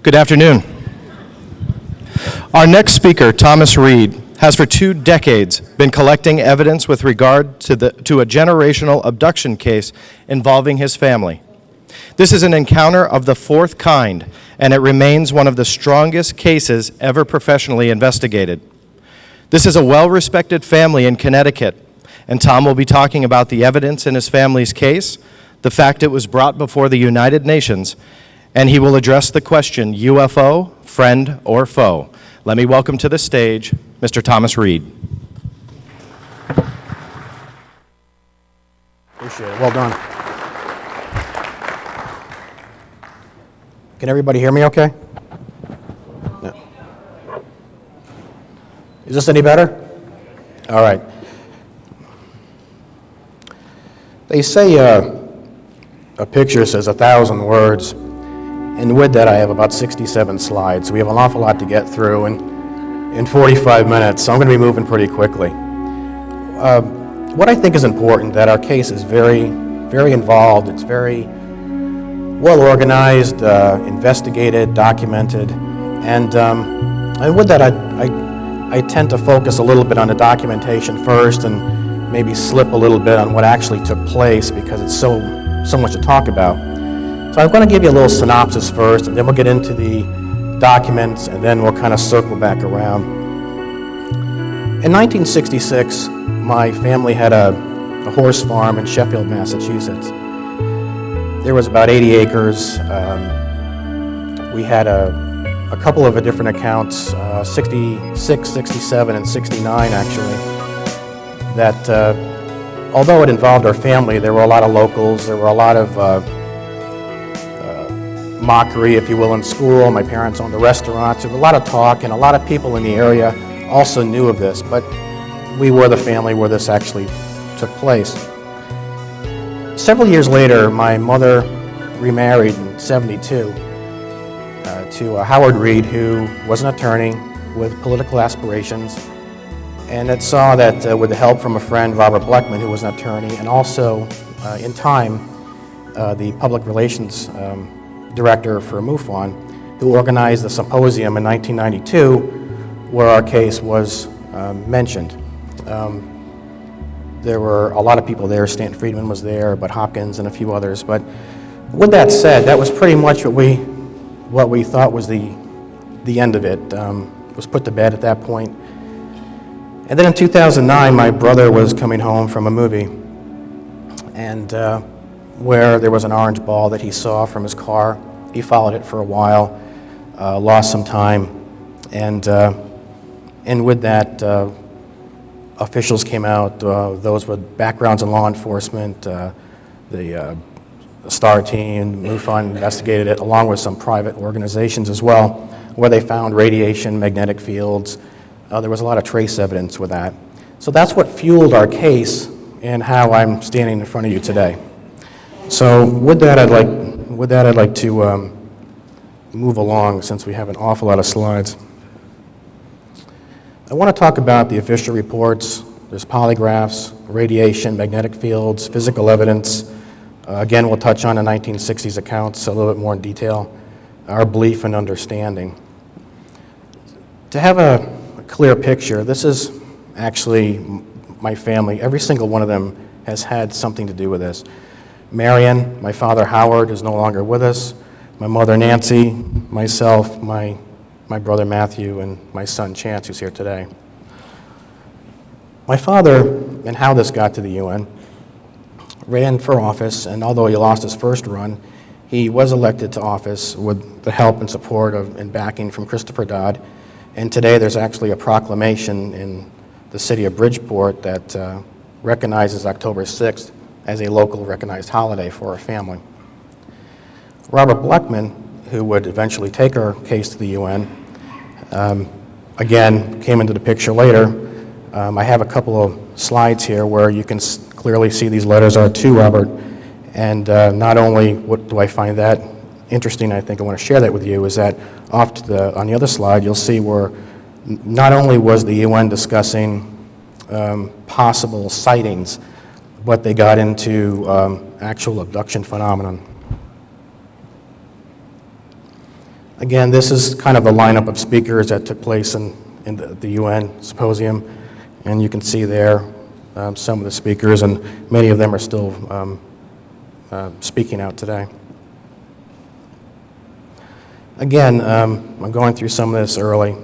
Good afternoon. Our next speaker, Thomas Reid, has for 2 decades been collecting evidence with regard to a generational abduction case involving his family. This is an encounter of the 4th kind, and it remains one of the strongest cases ever professionally investigated. This is a well-respected family in Connecticut, and Tom will be talking about the evidence in his family's case, the fact it was brought before the United Nations, and he will address the question, UFO, friend or foe. Let me welcome to the stage Mr. Thomas Reid. Appreciate it. Well done. Can everybody hear me okay? No. Is this any better? All right. They say a picture says 1,000 words, and with that I have about 67 slides. We have an awful lot to get through in 45 minutes, so I'm going to be moving pretty quickly. What I think is important, that our case is very, very involved. It's very well organized, investigated, documented, and with that I tend to focus a little bit on the documentation first and maybe slip a little bit on what actually took place because it's so much to talk about. So I'm going to give you a little synopsis first, and then we'll get into the documents, and then we'll kind of circle back around. In 1966, my family had a horse farm in Sheffield, Massachusetts. There was about 80 acres. We had a couple of different accounts, 66, 67, and 69 actually, that although it involved our family, there were a lot of locals, there were a lot of mockery, if you will, in school. My parents owned a restaurant, so there was a lot of talk, and a lot of people in the area also knew of this, but we were the family where this actually took place. Several years later, my mother remarried in '72 to Howard Reid, who was an attorney with political aspirations, and it saw that with the help from a friend, Robert Bleckman, who was an attorney, and also in time the public relations director for MUFON, who organized the symposium in 1992 where our case was mentioned. There were a lot of people there. Stanton Friedman was there, Bud Hopkins and a few others. But with that said, that was pretty much what we thought was the end of it. It was put to bed at that point. And then in 2009, my brother was coming home from a movie, and where there was an orange ball that he saw from his car. He followed it for a while, lost some time, and with that, officials came out, those with backgrounds in law enforcement, the STAR team, MUFON investigated it, along with some private organizations as well, where they found radiation, magnetic fields. There was a lot of trace evidence with that. So that's what fueled our case and how I'm standing in front of you today. So with that, I'd like to move along since we have an awful lot of slides. I want to talk about the official reports. There's polygraphs, radiation, magnetic fields, physical evidence. Again, we'll touch on the 1960s accounts a little bit more in detail, our belief and understanding. To have a clear picture, this is actually my family. Every single one of them has had something to do with this. Marion, my father Howard is no longer with us, my mother Nancy, myself, my brother Matthew, and my son Chance, who's here today. My father, and how this got to the UN, ran for office, and although he lost his first run, he was elected to office with the help and support and backing from Christopher Dodd. And today there's actually a proclamation in the city of Bridgeport that recognizes October 6th as a local recognized holiday for our family. Robert Bleckman, who would eventually take our case to the UN, again, came into the picture later. I have a couple of slides here where you can clearly see these letters are to Robert, and not only what do I find that interesting, I think I want to share that with you, is that off to on the other slide, you'll see where not only was the UN discussing possible sightings, but they got into actual abduction phenomenon. Again, this is kind of the lineup of speakers that took place in the UN Symposium, and you can see there some of the speakers, and many of them are still speaking out today. Again, I'm going through some of this early.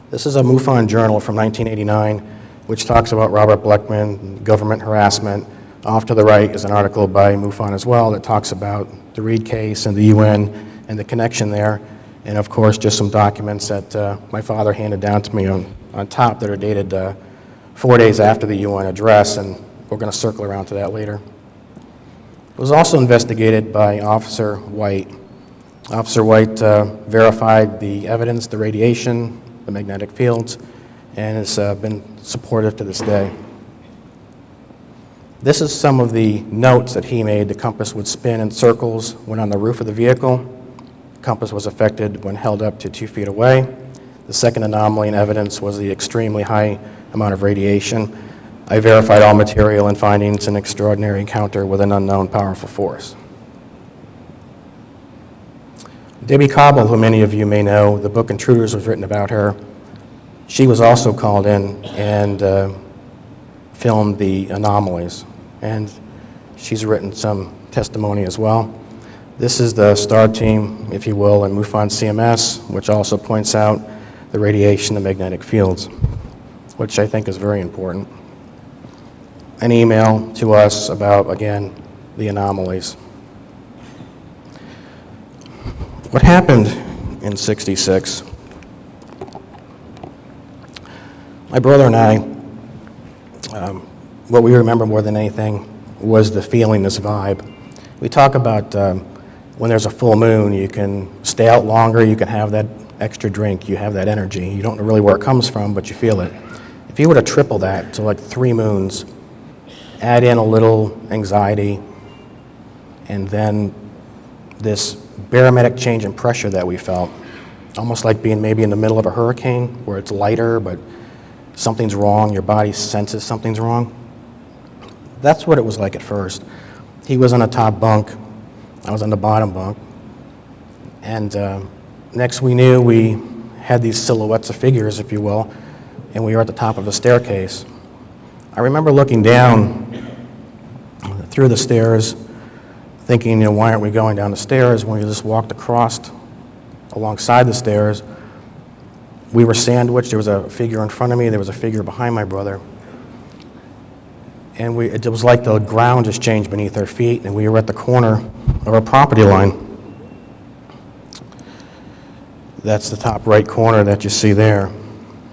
This is a MUFON journal from 1989, which talks about Robert Blechman, government harassment. Off to the right is an article by MUFON as well that talks about the Reid case and the UN and the connection there. And of course, just some documents that my father handed down to me on top that are dated 4 days after the UN address, and we're going to circle around to that later. It was also investigated by Officer White. Officer White verified the evidence, the radiation, the magnetic fields, and has been supportive to this day. This is some of the notes that he made. The compass would spin in circles when on the roof of the vehicle. The compass was affected when held up to 2 feet away. The second anomaly in evidence was the extremely high amount of radiation. I verified all material and findings in an extraordinary encounter with an unknown powerful force. Debbie Cobble, who many of you may know, the book Intruders was written about her. She was also called in and filmed the anomalies, and she's written some testimony as well. This is the STAR team, if you will, in MUFON CMS, which also points out the radiation and magnetic fields, which I think is very important. An email to us about, again, the anomalies. What happened in '66? My brother and I, what we remember more than anything was the feeling, this vibe. We talk about when there's a full moon, you can stay out longer, you can have that extra drink, you have that energy. You don't know really where it comes from, but you feel it. If you were to triple that to like 3 moons, add in a little anxiety, and then this barometric change in pressure that we felt, almost like being maybe in the middle of a hurricane where it's lighter, but something's wrong, your body senses something's wrong. That's what it was like at first. He was on the top bunk, I was on the bottom bunk, and next we knew we had these silhouettes of figures, if you will, and we were at the top of a staircase. I remember looking down through the stairs, thinking, you know, why aren't we going down the stairs when we just walked across alongside the stairs? We were sandwiched. There was a figure in front of me. There was a figure behind my brother. And it was like the ground just changed beneath our feet, and we were at the corner of our property line. That's the top right corner that you see there,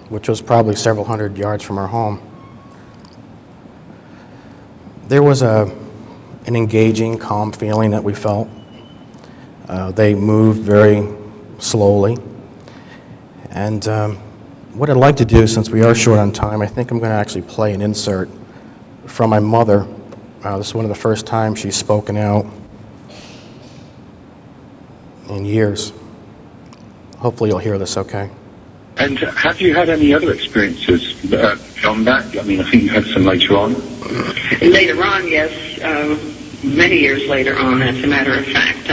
which was probably several hundred yards from our home. There was an engaging, calm feeling that we felt. They moved very slowly. And what I'd like to do, since we are short on time, I think I'm going to actually play an insert from my mother. This is one of the first times she's spoken out in years. Hopefully you'll hear this okay. And have you had any other experiences beyond that? I mean, I think you had some later on. Later on, yes. Many years later on, as a matter of fact,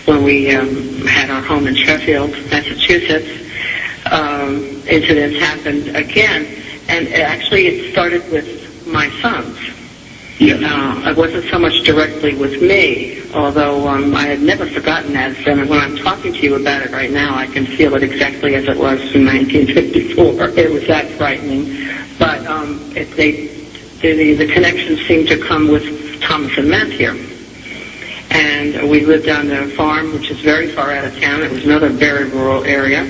when we had our home in Sheffield, Massachusetts, incidents happened again. And actually it started with my sons. Yeah. It wasn't so much directly with me, although I had never forgotten that. And when I'm talking to you about it right now, I can feel it exactly as it was in 1954. It was that frightening. But the connection seemed to come with Thomas and Matthew. And we lived on the farm, which is very far out of town. It was another very rural area.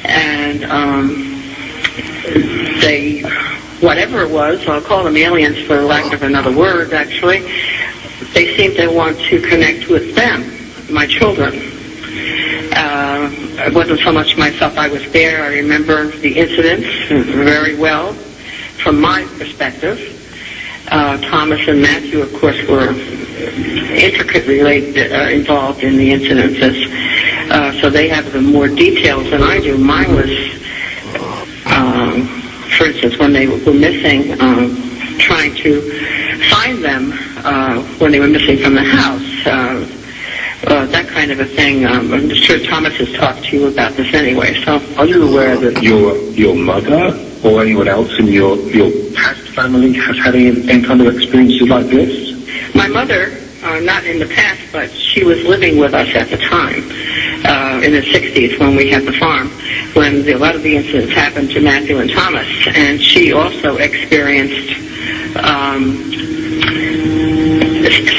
And they... whatever it was, I'll call them aliens for lack of another word, actually, they seemed to want to connect with them, my children. It wasn't so much myself. I was there. I remember the incidents very well from my perspective. Thomas and Matthew, of course, were intricately involved in the incidences, so they have the more details than I do. Mine was... for instance, when they were missing, trying to find them when they were missing from the house, that kind kind of a thing. I'm sure Thomas has talked to you about this anyway. So, are you aware that your mother or anyone else in your past family has had any kind of experiences like this? My mother, not in the past, but she was living with us at the time, in the 60s when we had the farm, when a lot of the incidents happened to Matthew and Thomas, and she also experienced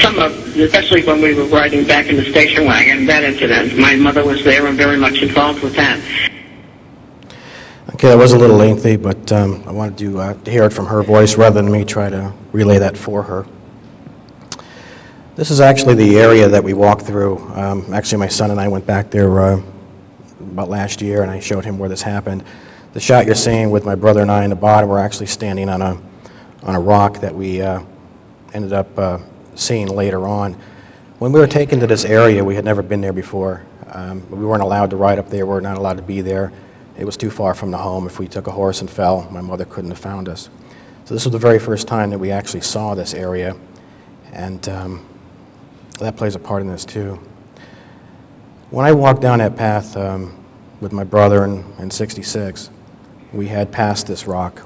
some of, especially when we were riding back in the station wagon, that incident. My mother was there and very much involved with that. Okay, that was a little lengthy, but I wanted to hear it from her voice rather than me try to relay that for her. This is actually the area that we walked through. Actually, my son and I went back there about last year, and I showed him where this happened. The shot you're seeing with my brother and I in the bottom, we're actually standing on a rock that we ended up seeing later on. When we were taken to this area, we had never been there before. We weren't allowed to ride up there. We were not allowed to be there. It was too far from the home. If we took a horse and fell, my mother couldn't have found us. So this was the very first time that we actually saw this area, and that plays a part in this too. When I walked down that path with my brother in 66, we had passed this rock,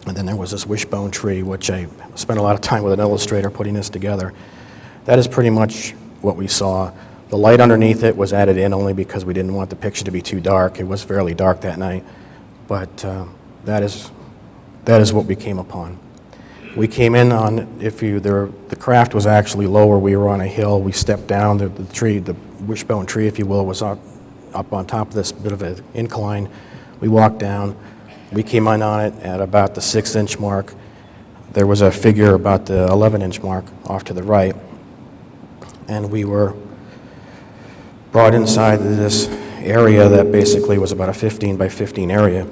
and then there was this wishbone tree, which I spent a lot of time with an illustrator putting this together. That is pretty much what we saw. The light underneath it was added in only because we didn't want the picture to be too dark. It was fairly dark that night, but that is what we came upon. We came in on, the craft was actually lower. We were on a hill. We stepped down. The tree, the wishbone tree, if you will, was up on top of this bit of an incline. We walked down. We came in on it at about the 6-inch mark. There was a figure about the 11-inch mark off to the right, and we were brought inside this area that basically was about a 15 by 15 area.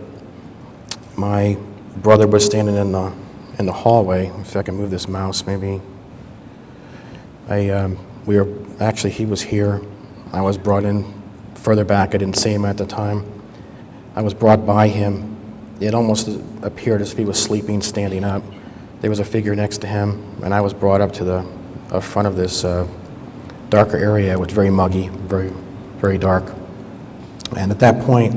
My brother was standing in the hallway. If I can move this mouse, maybe. He was here. I was brought in further back. I didn't see him at the time. I was brought by him. It almost appeared as if he was sleeping, standing up. There was a figure next to him, and I was brought up to the front of this darker area. It was very muggy, very, very dark. And at that point,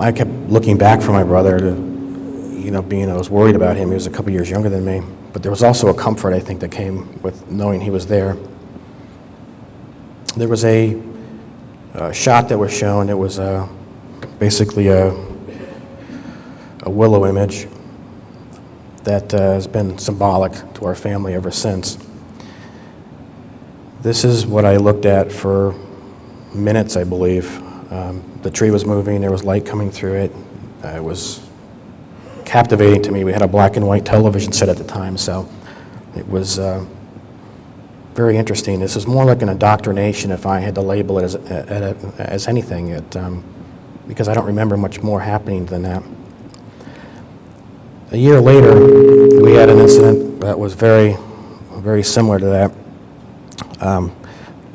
I kept looking back for my brother to, being I was worried about him. He was a couple years younger than me. But there was also a comfort, I think, that came with knowing he was there. There was a shot that was shown. It was basically a willow image that has been symbolic to our family ever since. This is what I looked at for minutes, I believe. The tree was moving. There was light coming through it. It was captivating to me. We had a black and white television set at the time, so it was very interesting. This is more like an indoctrination, if I had to label it as anything, because I don't remember much more happening than that. A year later, we had an incident that was very, very similar to that.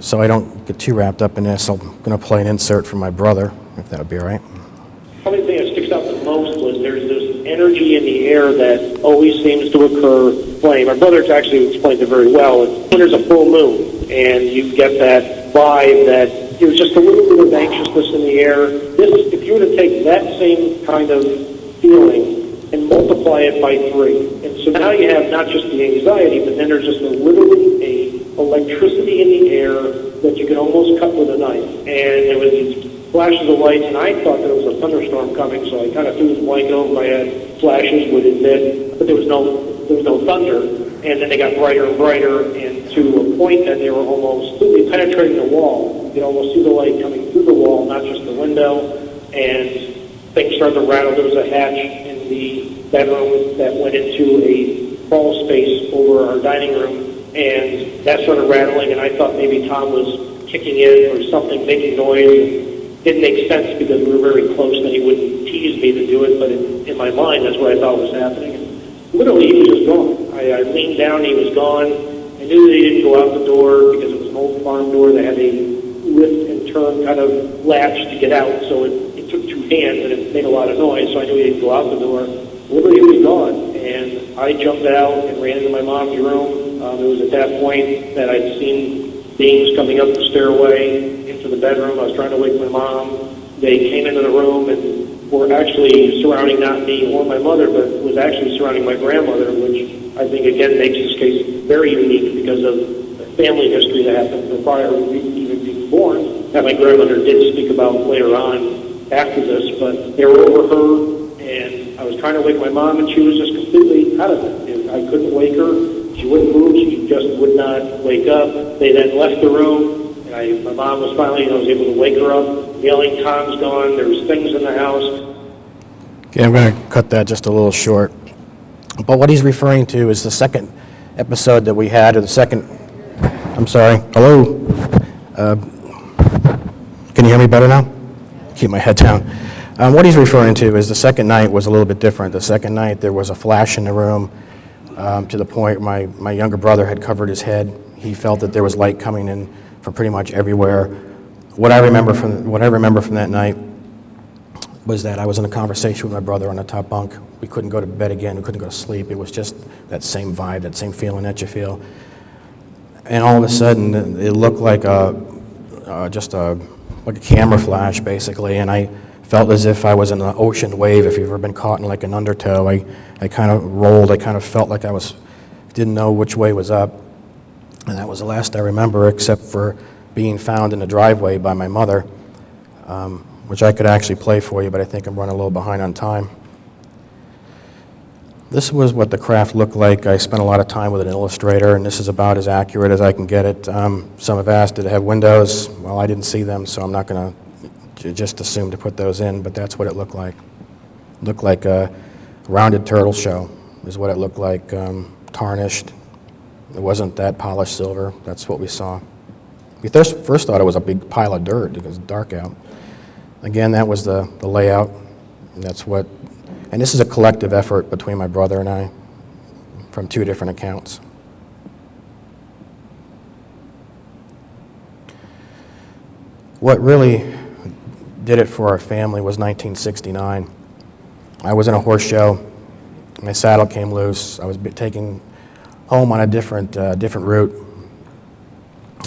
So I don't get too wrapped up in this. I'm going to play an insert from my brother, if that would be all right. Probably the thing that sticks out the most was there's this energy in the air that always seems to occur flame. My brother actually explained it very well. When there's a full moon and you get that vibe that there's just a little bit of anxiousness in the air. If you were to take that same kind of feeling and multiply it by 3. And so now you have not just the anxiety, but then there's just literally a electricity in the air that you can almost cut with a knife. And there was these flashes of lights, and I thought there was a thunderstorm coming, so I kind of threw this blanket over my head. Flashes would admit, but there was no thunder. And then they got brighter and brighter, and to a point that they were almost completely penetrating the wall. You could almost see the light coming through the wall, not just the window. And things started to rattle. There was a hatch in the bedroom that went into a crawl space over our dining room, and that started rattling, and I thought maybe Tom was kicking in or something, making noise. It didn't make sense because we were very close, and he wouldn't tease me to do it, but in my mind, that's what I thought was happening. And literally, he was just gone. I leaned down, he was gone. I knew that he didn't go out the door because it was an old farm door that had a lift and turn kind of latch to get out, so it took 2 hands, and it made a lot of noise, so I knew he didn't go out the door. Literally, he was gone, and I jumped out and ran into my mom's room. It was at that point that I'd seen beings coming up the stairway into the bedroom. I was trying to wake my mom. They came into the room and were actually surrounding not me or my mother, but was actually surrounding my grandmother, which I think, again, makes this case very unique because of the family history that happened prior to me even being born, that my grandmother did speak about later on after this, but they were over her, and I was trying to wake my mom, and she was just completely out of it. And I couldn't wake her. She wouldn't move. She just would not wake up. They then left the room, and my mom was finally, I was able to wake her up, yelling, "Tom's gone, there's things in the house." Okay, I'm going to cut that just a little short. But what he's referring to is the second episode that we had, or the second, I'm sorry, hello? Can you hear me better now? Keep my head down. What he's referring to is the second night was a little bit different. The second night there was a flash in the room to the point my younger brother had covered his head. He felt that there was light coming in from pretty much everywhere. What I remember from that night was that I was in a conversation with my brother on the top bunk. We couldn't go to bed again. We couldn't go to sleep. It was just that same vibe, that same feeling that you feel. And all of a sudden, it looked like just a camera flash, basically. And I felt as if I was in an ocean wave. If you've ever been caught in like an undertow, I kind of rolled. I kind of felt like didn't know which way was up. And that was the last I remember, except for being found in the driveway by my mother, which I could actually play for you, but I think I'm running a little behind on time. This was what the craft looked like. I spent a lot of time with an illustrator, and this is about as accurate as I can get it. Some have asked, did it have windows? Well, I didn't see them, so I'm not going to just assume to put those in, but that's what it looked like. It looked like a rounded turtle shell is what it looked like, tarnished. It wasn't that polished silver. That's what we saw. We first thought it was a big pile of dirt because it's dark out. Again, that was the layout. And and this is a collective effort between my brother and I from two different accounts. What really did it for our family was 1969. I was in a horse show. My saddle came loose. I was taking home on a different route,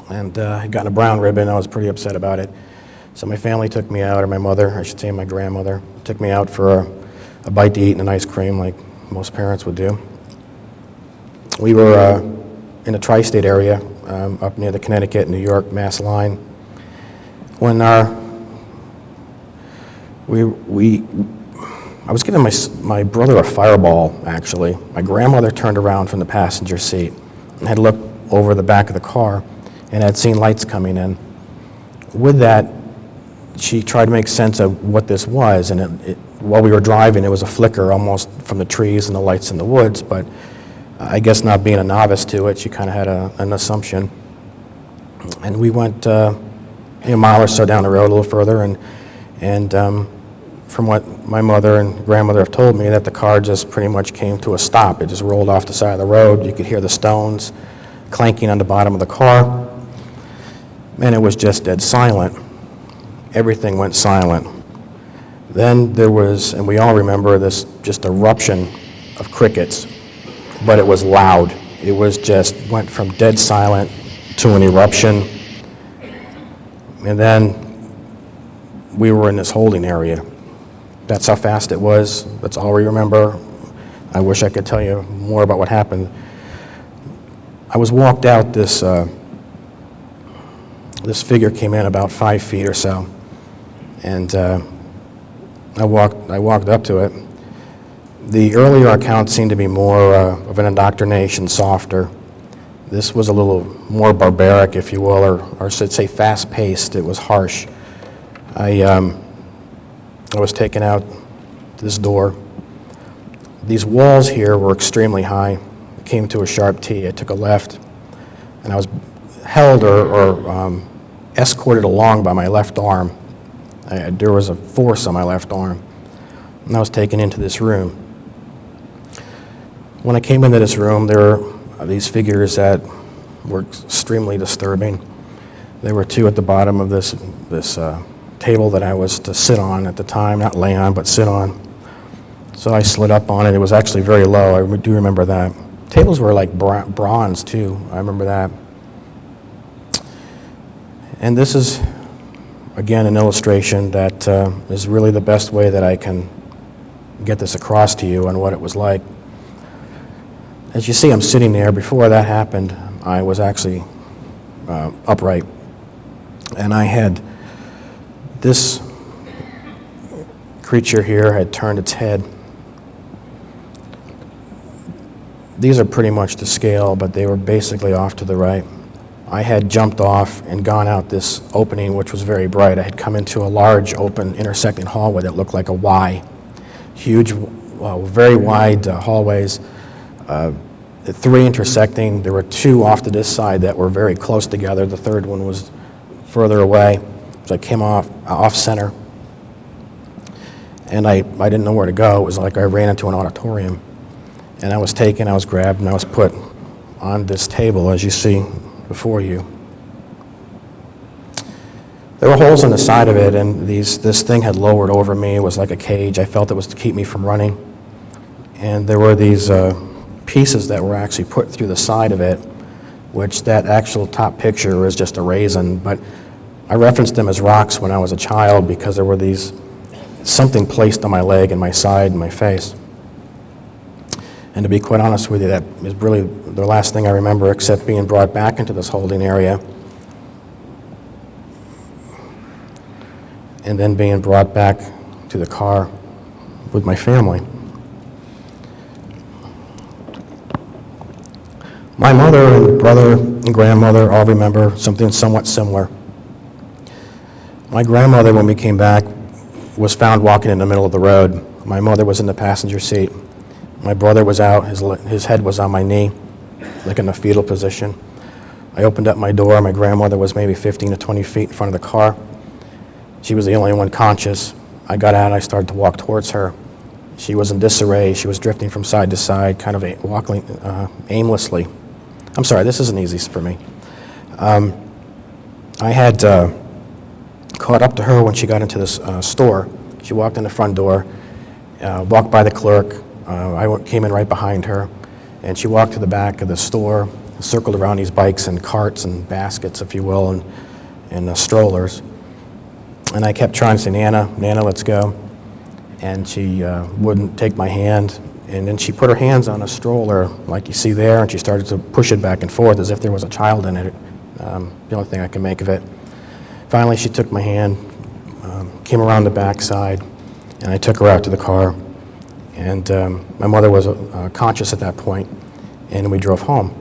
and I'd gotten a brown ribbon. I was pretty upset about it. So my family took me out, or my mother, I should say my grandmother, took me out for a bite to eat and an ice cream like most parents would do. We were in the tri-state area, up near the Connecticut, New York, Mass line, when I was giving my brother a fireball, actually. My grandmother turned around from the passenger seat and had looked over the back of the car and had seen lights coming in. With that, she tried to make sense of what this was, and while we were driving, it was a flicker almost from the trees and the lights in the woods, but I guess not being a novice to it, she kind of had an assumption. And we went a mile or so down the road a little further, and from what my mother and grandmother have told me, that the car just pretty much came to a stop. It just rolled off the side of the road. You could hear the stones clanking on the bottom of the car, and it was just dead silent. Everything went silent. Then there was, and we all remember this, just eruption of crickets, but it was loud. It was just went from dead silent to an eruption, and then we were in this holding area. That's how fast it was. That's all we remember. I wish I could tell you more about what happened. I was walked out. This figure came in about 5 feet or so, and I walked up to it. The earlier accounts seemed to be more of an indoctrination, softer. This was a little more barbaric, if you will, or I should say fast-paced. It was harsh. I was taken out this door. These walls here were extremely high. It came to a sharp T. I took a left, and I was held or escorted along by my left arm. There was a force on my left arm, and I was taken into this room. When I came into this room, there were these figures that were extremely disturbing. There were two at the bottom of this table that I was to sit on at the time, not lay on, but sit on. So I slid up on it. It was actually very low. I do remember that. Tables were like bronze, too. I remember that. And this is, again, an illustration that is really the best way that I can get this across to you on what it was like. As you see, I'm sitting there. Before that happened, I was actually upright. And I had this creature here had turned its head. These are pretty much to scale, but they were basically off to the right. I had jumped off and gone out this opening, which was very bright. I had come into a large, open, intersecting hallway that looked like a Y. Huge, very wide hallways, 3 intersecting. There were 2 off to this side that were very close together. The third one was further away. So I came off center. And I didn't know where to go. It was like I ran into an auditorium. And I was taken, I was grabbed, and I was put on this table, as you see before you. There were holes in the side of it, and this thing had lowered over me. It was like a cage. I felt it was to keep me from running. And there were these pieces that were actually put through the side of it, which that actual top picture was just a raisin. But I referenced them as rocks when I was a child because there were something placed on my leg and my side and my face. And to be quite honest with you, that is really the last thing I remember, except being brought back into this holding area and then being brought back to the car with my family. My mother and brother and grandmother all remember something somewhat similar. My grandmother, when we came back, was found walking in the middle of the road. My mother was in the passenger seat. My brother was out, his head was on my knee, like in a fetal position. I opened up my door. My grandmother was maybe 15 to 20 feet in front of the car. She was the only one conscious. I got out, I started to walk towards her. She was in disarray. She was drifting from side to side, kind of walking aimlessly. I'm sorry, this isn't easy for me. I had caught up to her when she got into this store. She walked in the front door, walked by the clerk. I came in right behind her, and she walked to the back of the store, circled around these bikes and carts and baskets, if you will, and strollers. And I kept trying to say, Nana, let's go. And she wouldn't take my hand. And then she put her hands on a stroller, like you see there, and she started to push it back and forth as if there was a child in it. The only thing I can make of it. Finally, she took my hand, came around the back side, and I took her out to the car. And my mother was conscious at that point, and we drove home.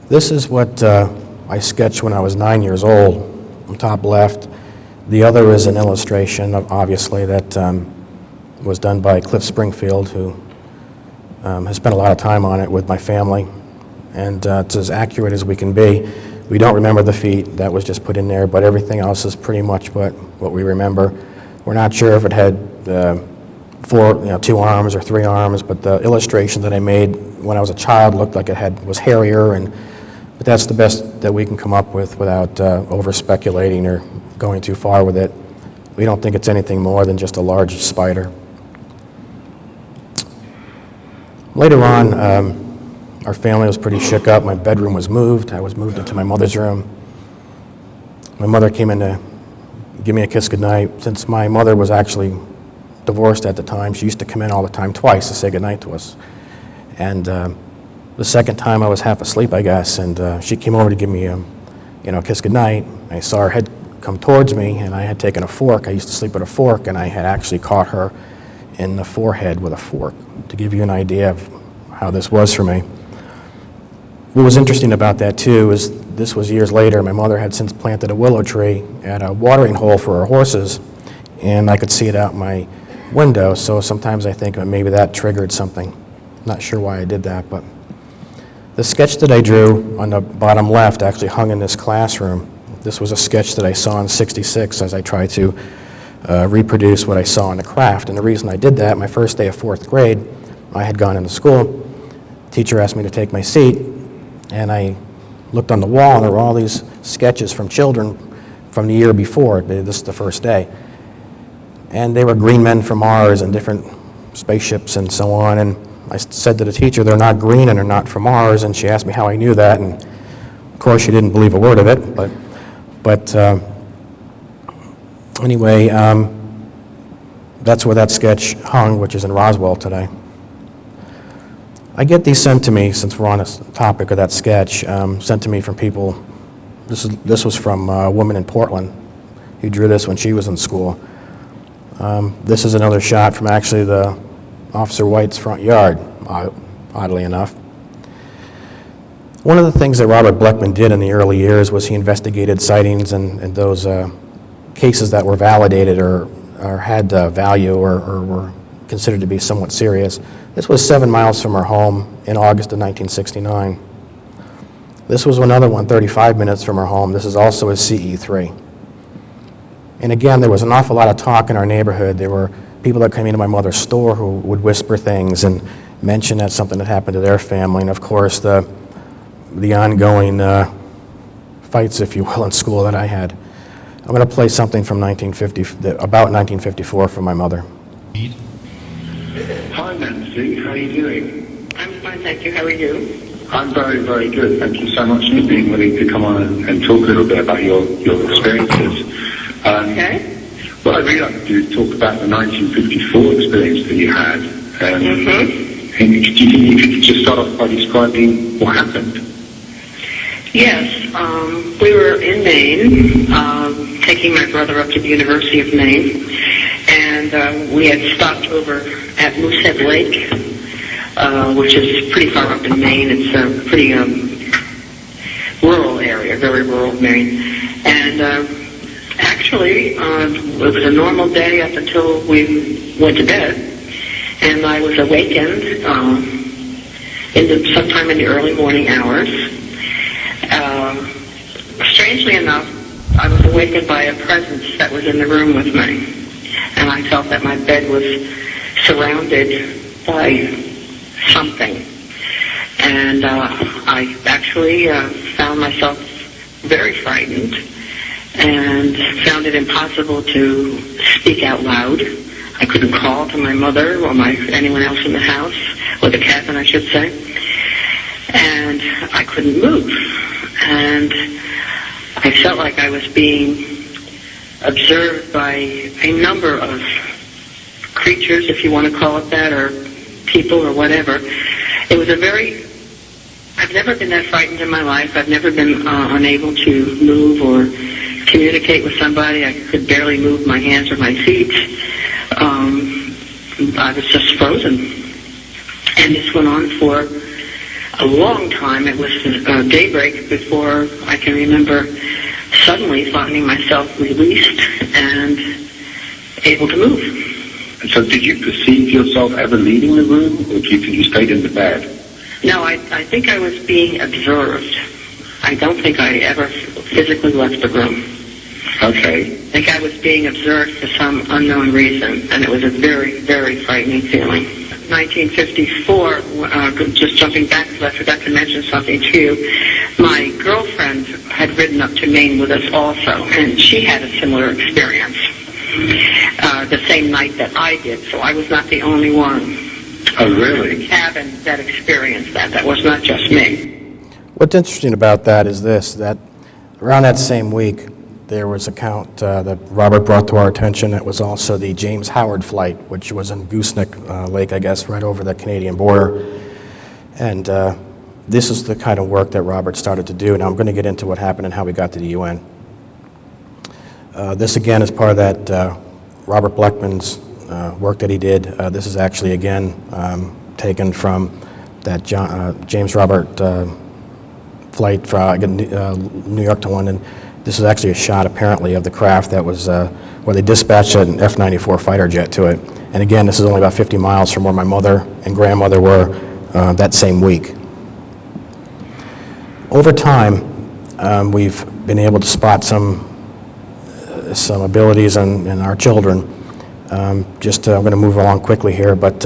This is what I sketched when I was 9 years old, on top left. The other is an illustration, obviously, that was done by Cliff Springfield, who has spent a lot of time on it with my family. And it's as accurate as we can be. We don't remember the feet. That was just put in there, but everything else is pretty much what we remember. We're not sure if it had 2 arms or 3 arms, but the illustration that I made when I was a child looked like was hairier, but that's the best that we can come up with without over-speculating or going too far with it. We don't think it's anything more than just a large spider. Later on, our family was pretty shook up. My bedroom was moved. I was moved into my mother's room. My mother came in to give me a kiss goodnight. Since my mother was actually divorced at the time, she used to come in all the time, twice, to say goodnight to us. And the second time I was half asleep, I guess, and she came over to give me a kiss goodnight. I saw her head come towards me, and I had taken a fork. I used to sleep with a fork, and I had actually caught her in the forehead with a fork, to give you an idea of how this was for me. What was interesting about that, too, is this was years later. My mother had since planted a willow tree at a watering hole for her horses, and I could see it out my window, so sometimes I think maybe that triggered something. Not sure why I did that, but the sketch that I drew on the bottom left actually hung in this classroom. This was a sketch that I saw in '66 as I tried to reproduce what I saw in the craft. And the reason I did that, my first day of 4th grade, I had gone into school. The teacher asked me to take my seat, and I looked on the wall, and there were all these sketches from children from the year before. This is the first day. And they were green men from Mars and different spaceships and so on. And I said to the teacher, they're not green and they're not from Mars. And she asked me how I knew that. And Of course, she didn't believe a word of it, but anyway, that's where that sketch hung, which is in Roswell today. I get these sent to me, since we're on the topic of that sketch, sent to me from people. This was from a woman in Portland who drew this when she was in school. This is another shot from actually the Officer White's front yard, oddly enough. One of the things that Robert Blechman did in the early years was he investigated sightings and those cases that were validated or had value or were considered to be somewhat serious. This was 7 miles from her home in August of 1969. This was another one 35 minutes from her home. This is also a CE3. And again, there was an awful lot of talk in our neighborhood. There were people that came into my mother's store who would whisper things and mention that something had happened to their family. And of course, the ongoing fights, if you will, in school that I had. I'm going to play something from about 1954 from my mother. Hi, Nancy. How are you doing? I'm fine, thank you. How are you? I'm very, very good. Thank you so much for being willing to come on and talk a little bit about your experiences. Okay. What I'd really like to do is talk about the 1954 experience that you had. And do you think you could just start off by describing what happened? Yes, we were in Maine, taking my brother up to the University of Maine, and we had stopped over at Moosehead Lake, which is pretty far up in Maine. It's a pretty rural area, very rural Maine. And actually, it was a normal day up until we went to bed, and I was awakened sometime in the early morning hours. Strangely enough, I was awakened by a presence that was in the room with me, and I felt that my bed was surrounded by something. And I actually found myself very frightened and found it impossible to speak out loud. I couldn't call to my mother or anyone else in the house, or the cabin, I should say. And I couldn't move. And I felt like I was being observed by a number of creatures, if you want to call it that, or people or whatever. It was I've never been that frightened in my life. I've never been unable to move or communicate with somebody. I could barely move my hands or my feet. I was just frozen. And this went on for a long time. It was daybreak before I can remember suddenly finding myself released and able to move. And so did you perceive yourself ever leaving the room, or do you think you stayed in the bed? No, I think I was being observed. I don't think I ever physically left the room. Okay. I think I was being observed for some unknown reason, and it was a very, very frightening feeling. 1954, just jumping back, because I forgot to mention something to you, my girlfriend had ridden up to Maine with us also, and she had a similar experience the same night that I did, so I was not the only one. Oh, really? In the cabin that experienced that. That was not just me. What's interesting about that is this, that around that same week, there was a count that Robert brought to our attention. It was also the James Howard flight, which was in Gooseneck Lake, I guess, right over the Canadian border. And this is the kind of work that Robert started to do. Now I'm going to get into what happened and how we got to the UN. This, again, is part of that Robert Blechman's work that he did. This is actually, again, taken from that James Robert flight from New York to London. This is actually a shot, apparently, of the craft that was where they dispatched an F-94 fighter jet to it. And again, this is only about 50 miles from where my mother and grandmother were that same week. Over time, we've been able to spot some abilities in our children. I'm going to move along quickly here, but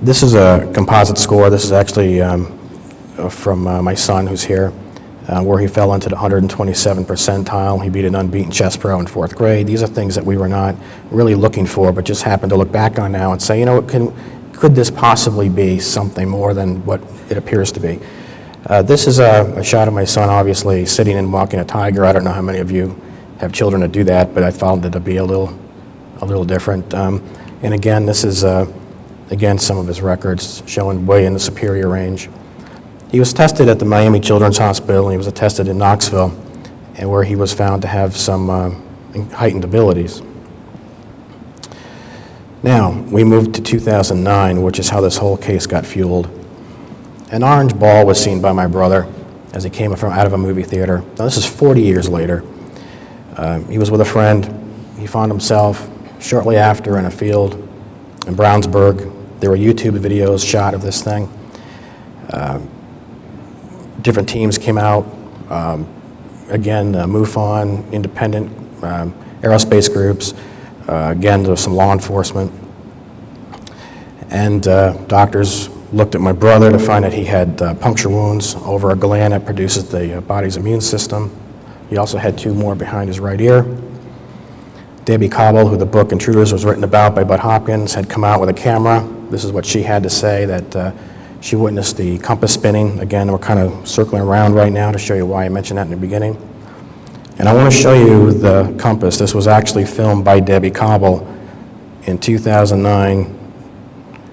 this is a composite score. This is actually from my son, who's here, where he fell into the 127th percentile. He beat an unbeaten chess pro in 4th grade. These are things that we were not really looking for, but just happened to look back on now and say, you know, could this possibly be something more than what it appears to be? This is a shot of my son, obviously, sitting and walking a tiger. I don't know how many of you have children that do that, but I found it to be a little different. And again, this is, again, some of his records showing way in the superior range. He was tested at the Miami Children's Hospital, and he was tested in Knoxville, and where he was found to have some heightened abilities. Now, we moved to 2009, which is how this whole case got fueled. An orange ball was seen by my brother as he came out of a movie theater. Now, this is 40 years later. He was with a friend. He found himself shortly after in a field in Brownsburg. There were YouTube videos shot of this thing. Different teams came out. Again, MUFON, independent aerospace groups. Again, there was some law enforcement. And doctors looked at my brother to find that he had puncture wounds over a gland that produces the body's immune system. He also had 2 more behind his right ear. Debbie Cobble, who the book Intruders was written about by Bud Hopkins, had come out with a camera. This is what she had to say, that she witnessed the compass spinning. Again, we're kind of circling around right now to show you why I mentioned that in the beginning. And I want to show you the compass. This was actually filmed by Debbie Cobble in 2009.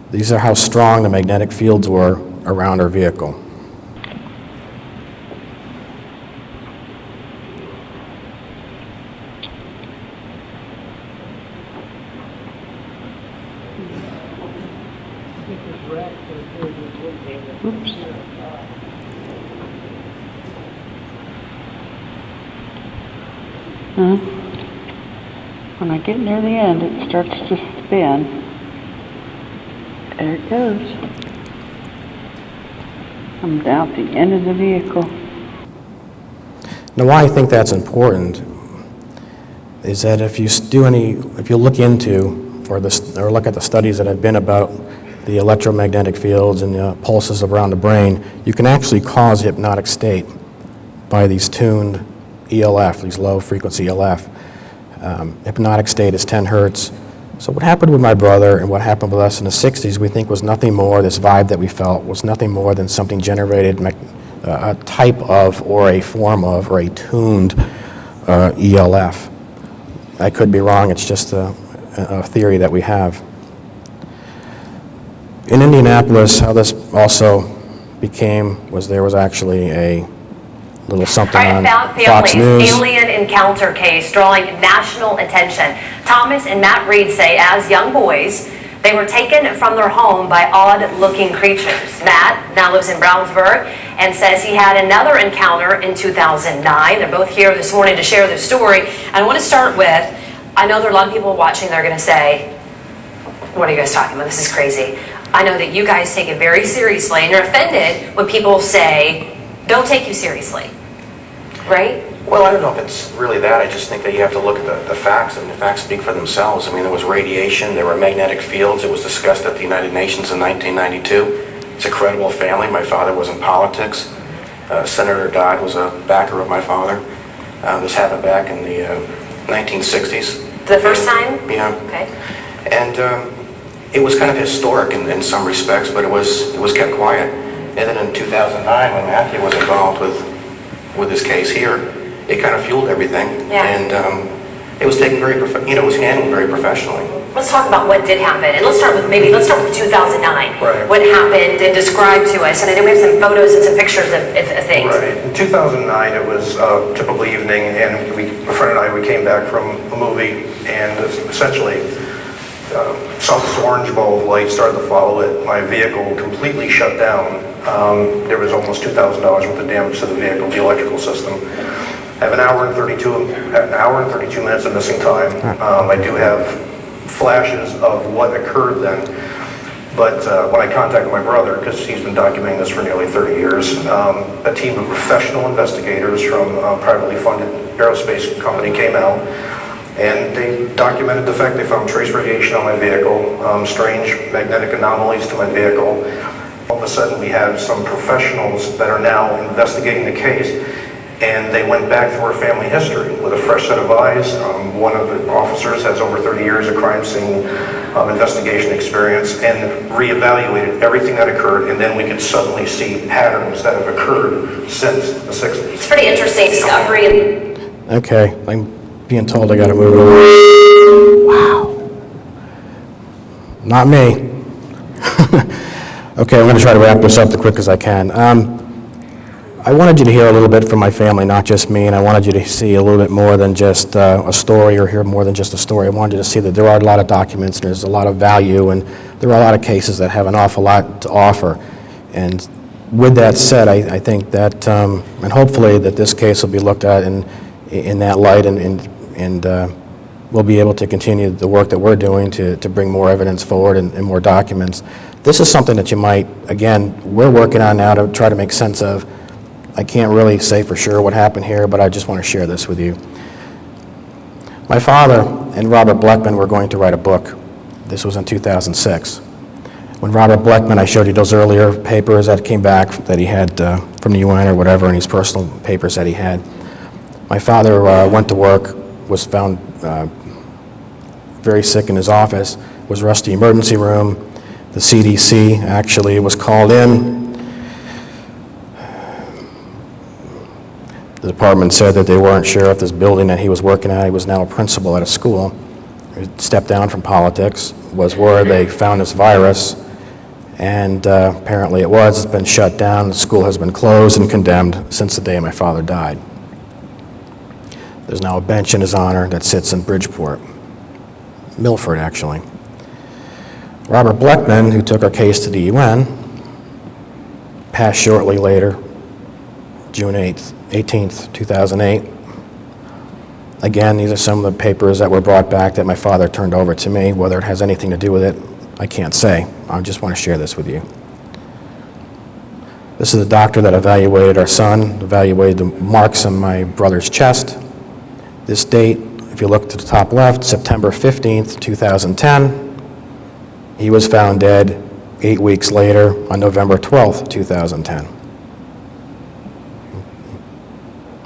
These are how strong the magnetic fields were around our vehicle. Oops. When I get near the end, it starts to spin. There it goes. I'm down at the end of the vehicle. Now, why I think that's important is that if you look into or look at the studies that have been about the electromagnetic fields and the pulses around the brain, you can actually cause hypnotic state by these tuned ELF, these low frequency ELF. Hypnotic state is 10 hertz. So what happened with my brother and what happened with us in the 60s, we think was nothing more, this vibe that we felt was nothing more than something generated, a type of or a form of or a tuned ELF. I could be wrong, it's just a theory that we have. In Indianapolis, how this also became was there was actually a little something on Fox News. Alien encounter case drawing national attention. Thomas and Matt Reid say as young boys, they were taken from their home by odd-looking creatures. Matt now lives in Brownsburg and says he had another encounter in 2009. They're both here this morning to share their story. And I want to start with, I know there are a lot of people watching, they're going to say, what are you guys talking about? This is crazy. I know that you guys take it very seriously and you're offended when people say, don't take you seriously, right? Well, I don't know if it's really that. I just think that you have to look at the facts, and the facts speak for themselves. I mean, there was radiation, there were magnetic fields. It was discussed at the United Nations in 1992. It's a credible family. My father was in politics. Senator Dodd was a backer of my father. This happened back in the 1960s. The first time? Yeah. Okay. And it was kind of historic in some respects, but it was kept quiet. And then in 2009, when Matthew was involved with this case here, it kind of fueled everything. Yeah. And it was taken very, it was handled very professionally. Let's talk about what did happen, and let's start with 2009. Right. What happened, and describe to us. And I know we have some photos and some pictures of things. Right. In 2009, it was a typical evening, and a friend and I, we came back from a movie, and essentially saw this orange ball of light, started to follow it. My vehicle completely shut down. There was almost $2,000 worth of damage to the vehicle, the electrical system. I have an hour and 32 minutes of missing time. I do have flashes of what occurred then. But when I contacted my brother, because he's been documenting this for nearly 30 years, a team of professional investigators from a privately funded aerospace company came out, and they documented the fact they found trace radiation on my vehicle, strange magnetic anomalies to my vehicle. All of a sudden we have some professionals that are now investigating the case, and they went back through our family history with a fresh set of eyes. One of the officers has over 30 years of crime scene investigation experience and reevaluated everything that occurred, and then we could suddenly see patterns that have occurred since the 60s. It's pretty interesting discovery. Okay, I'm being told I gotta move it along. Wow. Not me. Okay, I'm going to try to wrap this up as quick as I can. I wanted you to hear a little bit from my family, not just me, and I wanted you to see a little bit more than just a story or hear more than just a story. I wanted you to see that there are a lot of documents, and there's a lot of value, and there are a lot of cases that have an awful lot to offer. And with that said, I think that, and hopefully that this case will be looked at in that light, and we'll be able to continue the work that we're doing to bring more evidence forward and more documents. This is something that you might, again, we're working on now to try to make sense of. I can't really say for sure what happened here, but I just want to share this with you. My father and Robert Bleckman were going to write a book. This was in 2006. When Robert Bleckman, I showed you those earlier papers that came back that he had from the UN or whatever, and his personal papers that he had. My father went to work, was found very sick in his office, was rushed to the emergency room. The CDC actually was called in. The department said that they weren't sure if this building that he was working at, he was now a principal at a school, he stepped down from politics, was where they found this virus, and apparently it was. It's been shut down. The school has been closed and condemned since the day my father died. There's now a bench in his honor that sits in Bridgeport, Milford actually. Robert Bleckman, who took our case to the UN, passed shortly later, June 18th, 2008. Again, these are some of the papers that were brought back that my father turned over to me. Whether it has anything to do with it, I can't say. I just want to share this with you. This is a doctor that evaluated our son, evaluated the marks on my brother's chest. This date, if you look to the top left, September 15th, 2010. He was found dead 8 weeks later on November 12th, 2010.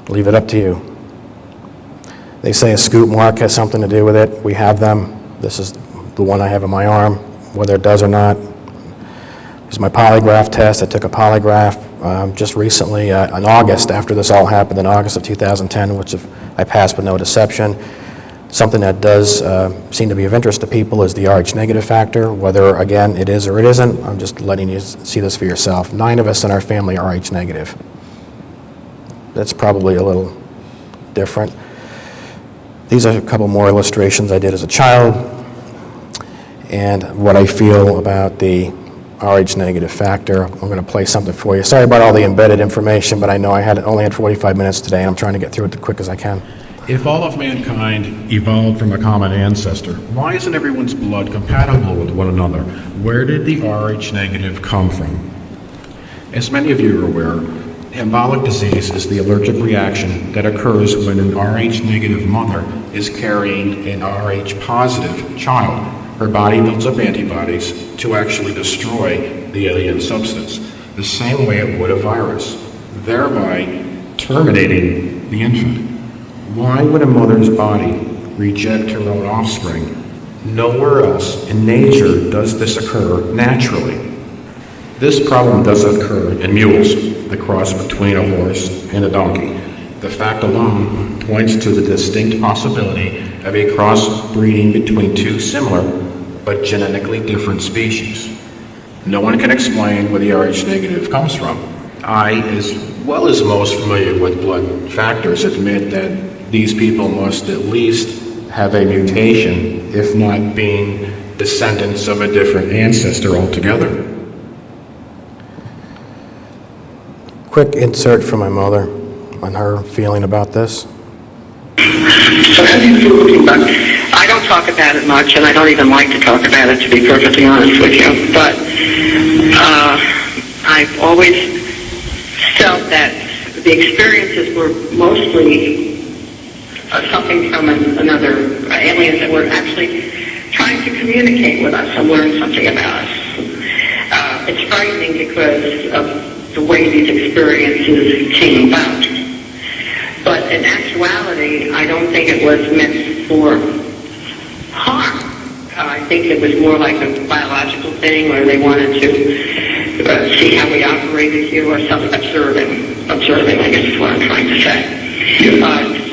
Leave it up to you. They say a scoop mark has something to do with it. We have them. This is the one I have in my arm, whether it does or not. This is my polygraph test. I took a polygraph just recently in August, after this all happened, in August of 2010, which I passed with no deception. Something that does seem to be of interest to people is the Rh negative factor, whether, again, it is or it isn't. I'm just letting you see this for yourself. 9 of us in our family are Rh negative. That's probably a little different. These are a couple more illustrations I did as a child, and what I feel about the Rh negative factor. I'm going to play something for you. Sorry about all the embedded information, but I know I only had 45 minutes today, and I'm trying to get through it as quick as I can. If all of mankind evolved from a common ancestor, why isn't everyone's blood compatible with one another? Where did the Rh negative come from? As many of you are aware, embolic disease is the allergic reaction that occurs when an Rh negative mother is carrying an Rh positive child. Her body builds up antibodies to actually destroy the alien substance, the same way it would a virus, thereby terminating the infant. Why would a mother's body reject her own offspring? Nowhere else in nature does this occur naturally. This problem does occur in mules, the cross between a horse and a donkey. The fact alone points to the distinct possibility of a cross-breeding between two similar but genetically different species. No one can explain where the Rh negative comes from. I, as well as most familiar with blood factors, admit that these people must at least have a mutation, if not being descendants of a different ancestor altogether. Quick insert from my mother on her feeling about this. So how do you feel looking back? I don't talk about it much, and I don't even like to talk about it, to be perfectly honest with you. But I've always felt that the experiences were mostly something from another aliens that were actually trying to communicate with us and learn something about us. It's frightening because of the way these experiences came about. But in actuality, I don't think it was meant for harm. I think it was more like a biological thing, where they wanted to see how we operated here, or observing, I guess is what I'm trying to say.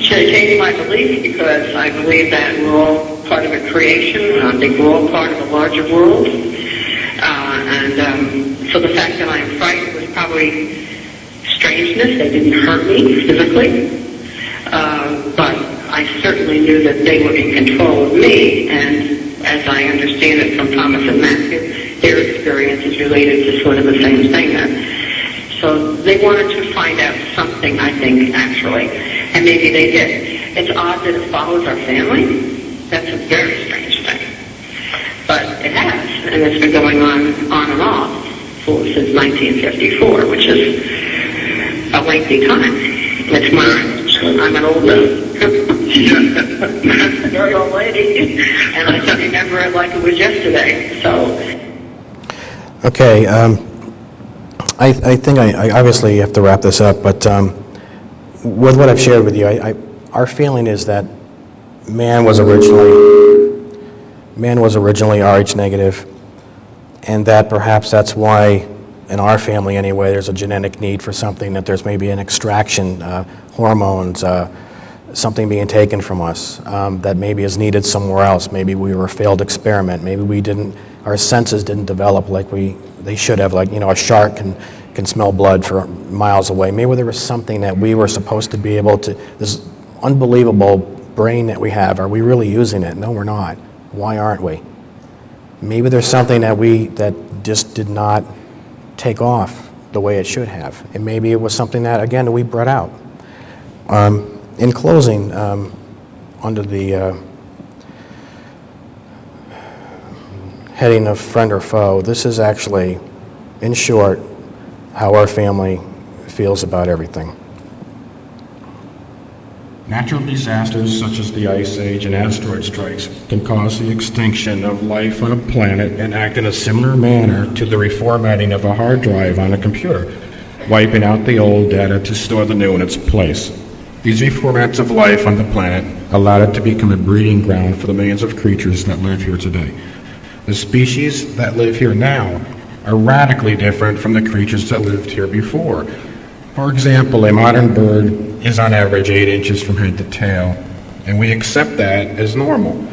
Changing my belief, because I believe that we're all part of a creation. I think we're all part of a larger world. So the fact that I'm frightened was probably strangeness. They didn't hurt me physically. But I certainly knew that they were in control of me, and as I understand it from Thomas and Matthew, their experience is related to sort of the same thing. So they wanted to find out something, I think, actually, and maybe they did. It's odd that it follows our family. That's a very strange thing. But it has, and it's been going on and off since 1954, which is a lengthy time. It's I'm an old very old lady, and I can remember it like it was yesterday. So. Okay, I think I obviously have to wrap this up, but with what I've shared with you, our feeling is that man was originally Rh negative, and that perhaps that's why, in our family anyway, there's a genetic need for something, that there's maybe an extraction, hormones, something being taken from us that maybe is needed somewhere else. Maybe we were a failed experiment. Maybe our senses didn't develop like they should have. Like, a shark can smell blood for miles away. Maybe there was something that we were supposed to be able to, this unbelievable brain that we have, are we really using it? No, we're not. Why aren't we? Maybe there's something that just did not take off the way it should have. And maybe it was something that, again, we brought out. In closing, under the heading of friend or foe, this is actually, in short, how our family feels about everything. Natural disasters such as the Ice Age and asteroid strikes can cause the extinction of life on a planet and act in a similar manner to the reformatting of a hard drive on a computer, wiping out the old data to store the new in its place. These reformats of life on the planet allowed it to become a breeding ground for the millions of creatures that live here today. The species that live here now are radically different from the creatures that lived here before. For example, a modern bird is on average 8 inches from head to tail, and we accept that as normal.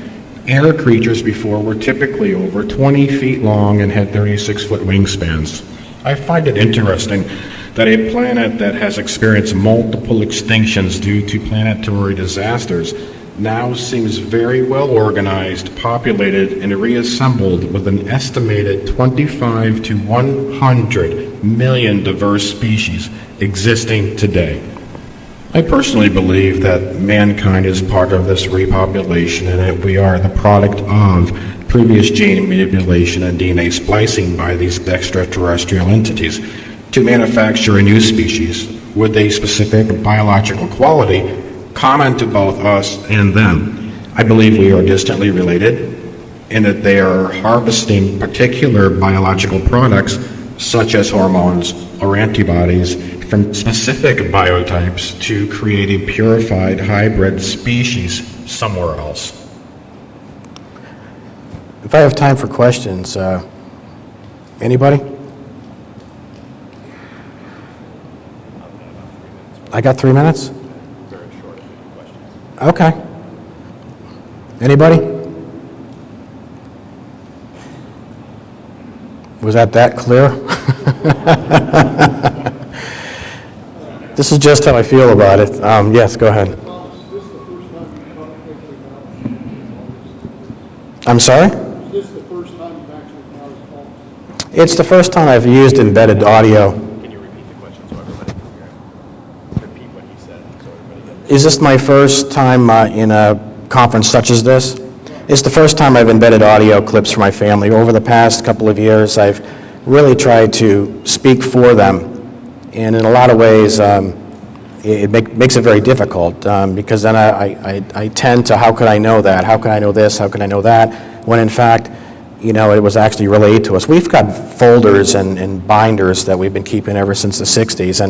Air creatures before were typically over 20 feet long and had 36-foot wingspans. I find it interesting that a planet that has experienced multiple extinctions due to planetary disasters now seems very well organized, populated, and reassembled with an estimated 25 to 100 million diverse species existing today. I personally believe that mankind is part of this repopulation and that we are the product of previous gene manipulation and DNA splicing by these extraterrestrial entities to manufacture a new species with a specific biological quality common to both us and them. I believe we are distantly related in that they are harvesting particular biological products such as hormones or antibodies from specific biotypes to create a purified hybrid species somewhere else. If I have time for questions, anybody? I got 3 minutes? Okay. Anybody? Was that clear? This is just how I feel about it. Yes, go ahead. I'm sorry? Is this the first time you've actually encountered false? It's the first time I've used embedded audio. Can you repeat the question so everybody can hear it? Repeat what he said so everybody gets it. Is this my first time in a conference such as this? It's the first time I've embedded audio clips for my family. Over the past couple of years, I've really tried to speak for them. And in a lot of ways, it makes it very difficult because then I tend to, how could I know that? How could I know this? How could I know that? When in fact, it was actually relayed to us. We've got folders and binders that we've been keeping ever since the 60s.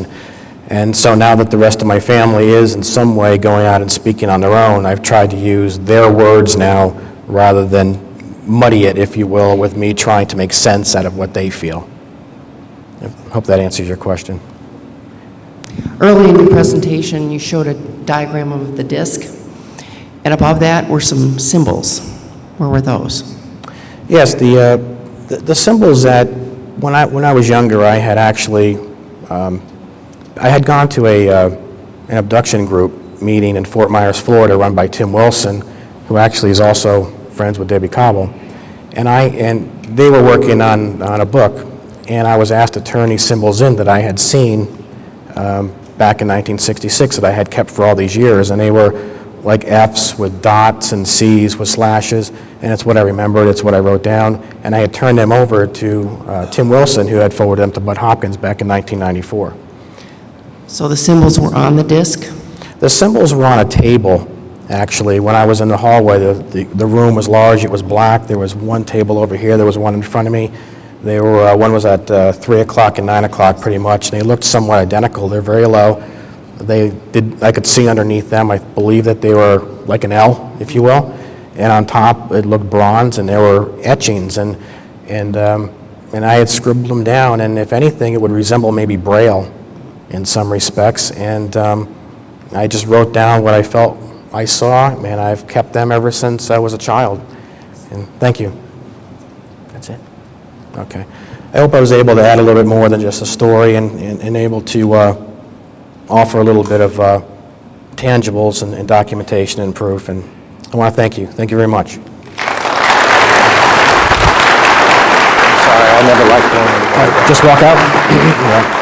And so now that the rest of my family is in some way going out and speaking on their own, I've tried to use their words now rather than muddy it, if you will, with me trying to make sense out of what they feel. I hope that answers your question. Early in your presentation, you showed a diagram of the disc, and above that were some symbols. Where were those? Yes, the symbols that when I was younger, I had actually I had gone to an abduction group meeting in Fort Myers, Florida, run by Tim Wilson, who actually is also friends with Debbie Cobble, and they were working on a book, and I was asked to turn these symbols in that I had seen back in 1966 that I had kept for all these years, and they were like F's with dots and C's with slashes, and it's what I remembered, it's what I wrote down, and I had turned them over to Tim Wilson, who had forwarded them to Bud Hopkins back in 1994. So the symbols were on the disc? The symbols were on a table, actually. When I was in the hallway, the room was large, it was black, there was one table over here, there was one in front of me. They were, one was at 3 o'clock and 9 o'clock pretty much, and they looked somewhat identical. They're very low. I could see underneath them, I believe that they were like an L, if you will, and on top it looked bronze, and there were etchings, and I had scribbled them down, and if anything, it would resemble maybe Braille in some respects, and I just wrote down what I felt I saw, and I've kept them ever since I was a child. And thank you. That's it? Okay. I hope I was able to add a little bit more than just a story and able to offer a little bit of tangibles and documentation and proof, and I want to thank you. Thank you very much. I'm sorry, I never liked going. Just walk out? Yeah.